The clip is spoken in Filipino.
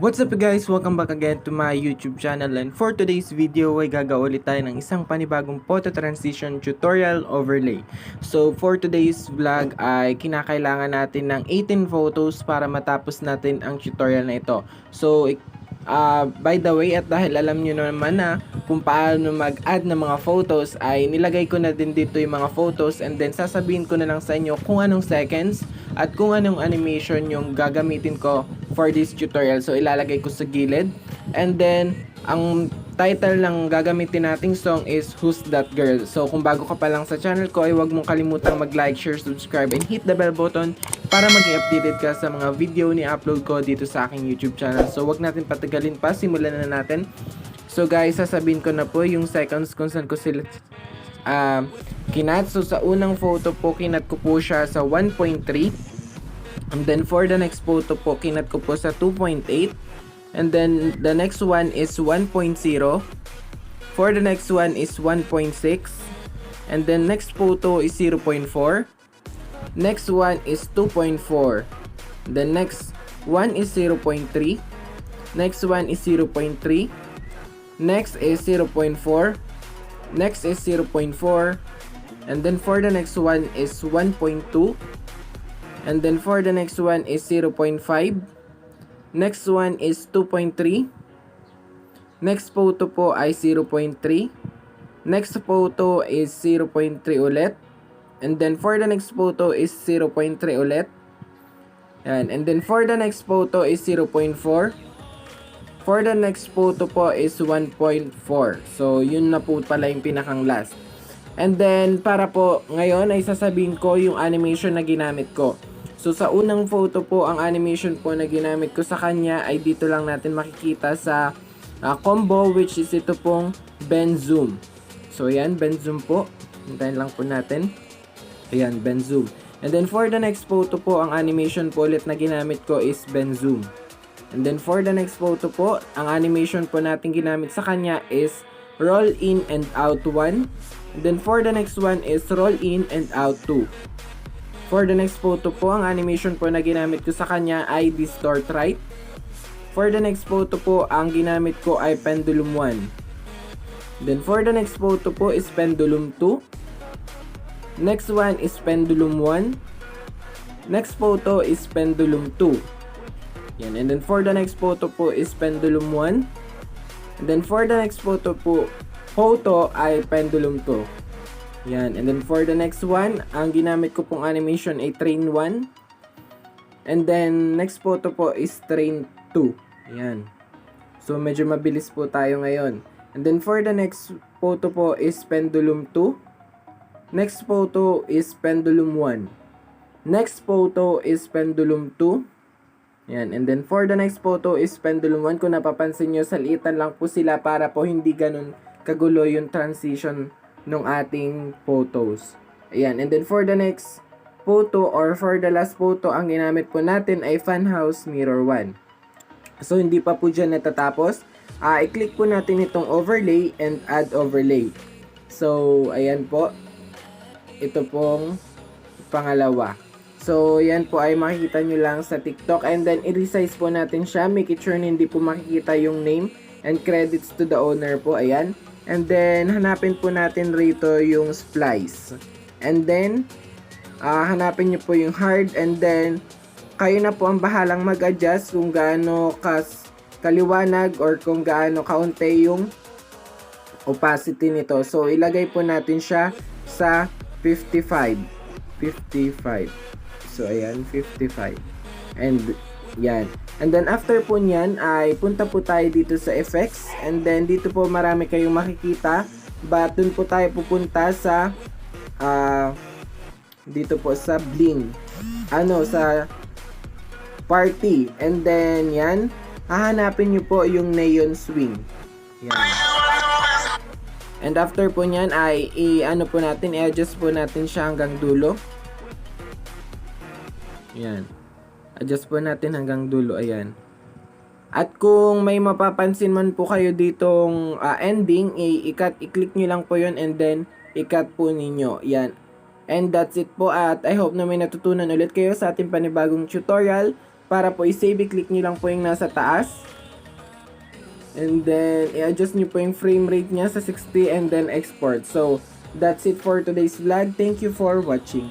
What's up guys? Welcome back again to my YouTube channel, and for today's video ay gagawa ulit tayo ng isang panibagong photo transition tutorial overlay. So for today's vlog ay kinakailangan natin ng 18 photos para matapos natin ang tutorial na ito. So by the way, at dahil alam nyo naman na kung paano mag-add ng mga photos, ay nilagay ko na din dito yung mga photos, and then sasabihin ko na lang sa inyo kung anong seconds at kung anong animation yung gagamitin ko for this tutorial. So ilalagay ko sa gilid, and then ang title ng gagamitin nating song is Who's That Girl. So kung bago ka pa lang sa channel ko ay huwag mong kalimutang mag-like, share, subscribe, and hit the bell button para maging updated ka sa mga video ni upload ko dito sa aking YouTube channel. So wag natin patagalin pa, simulan na natin. So guys, sasabihin ko na po yung seconds kung saan ko sila kinat. So sa unang photo po, kinat ko po siya sa 1.3. And then for the next photo po, kinat ko po sa 2.8. And then the next one is 1.0. For the next one is 1.6. And then next photo is 0.4. Next one is 2.4. The next one is 0.3. Next one is 0.3. Next is 0.4. Next is 0.4. And then for the next one is 1.2. And then for the next one is 0.5. Next one is 2.3. Next photo po ay 0.3. Next photo is 0.3 ulit. And then for the next photo is 0.3 ulit. And then for the next photo is 0.4. For the next photo po is 1.4. So yun na po pala yung pinakang last. And then para po ngayon ay sasabihin ko yung animation na ginamit ko. So sa unang photo po, ang animation po na ginamit ko sa kanya ay dito lang natin makikita sa combo, which is ito pong bend zoom. So ayan, bend zoom po. Hintayin lang po natin. Ayan, bend zoom. And then for the next photo po, ang animation po ulit na ginamit ko is bend zoom. And then for the next photo po, ang animation po natin ginamit sa kanya is roll in and out 1. And then for the next one is roll in and out 2. For the next photo po, ang animation po na ginamit ko sa kanya ay distort right. For the next photo po, ang ginamit ko ay pendulum 1. Then for the next photo po is pendulum 2. Next one is pendulum 1. Next photo is pendulum 2. Yan. And then for the next photo po is pendulum 1. And then for the next photo ay pendulum 2. Yan. And then for the next one, ang ginamit ko pong animation ay train 1. And then next photo po is train 2. Yan. So medyo mabilis po tayo ngayon. And then for the next photo po is pendulum 2. Next photo is pendulum 1. Next photo is pendulum 2. Yan. And then for the next photo is pendulum 1. Kung napapansin nyo, salitan lang po sila para po hindi ganun kagulo yung transition ng ating photos. Ayan. And then for the next photo or for the last photo, ang ginamit po natin ay funhouse mirror 1. So hindi pa po dyan natatapos. I-click po natin itong overlay and add overlay. So ayan po. Ito pong pangalawa. So yan po ay makikita nyo lang sa TikTok, and then i-resize po natin siya. Make it sure na hindi po makikita yung name and credits to the owner po. Ayan. And then, hanapin po natin rito yung splice. And then, hanapin nyo po yung hard. And then, kayo na po ang bahalang mag-adjust kung gaano kaliwanag or kung gaano kaunti yung opacity nito. So, ilagay po natin siya sa 55. 55. So, ayan, 55. And, yan. And then after po nyan ay punta po tayo dito sa effects, and then dito po marami kayong makikita, but dun po tayo pupunta sa dito po sa bling, sa party. And then yan, hahanapin nyo po yung neon swing. Yan. And after po nyan ay i-adjust po natin siya hanggang dulo. Yan. Adjust po natin hanggang dulo. Ayan. At kung may mapapansin man po kayo ditong ending, i-click nyo lang po yun, and then i-cut po ninyo. Yan. And that's it po, at I hope na may natutunan ulit kayo sa ating panibagong tutorial Para po i-save, i-click nyo lang po yung nasa taas. And then, i-adjust nyo po yung frame rate niya sa 60 and then export. So, that's it for today's vlog. Thank you for watching.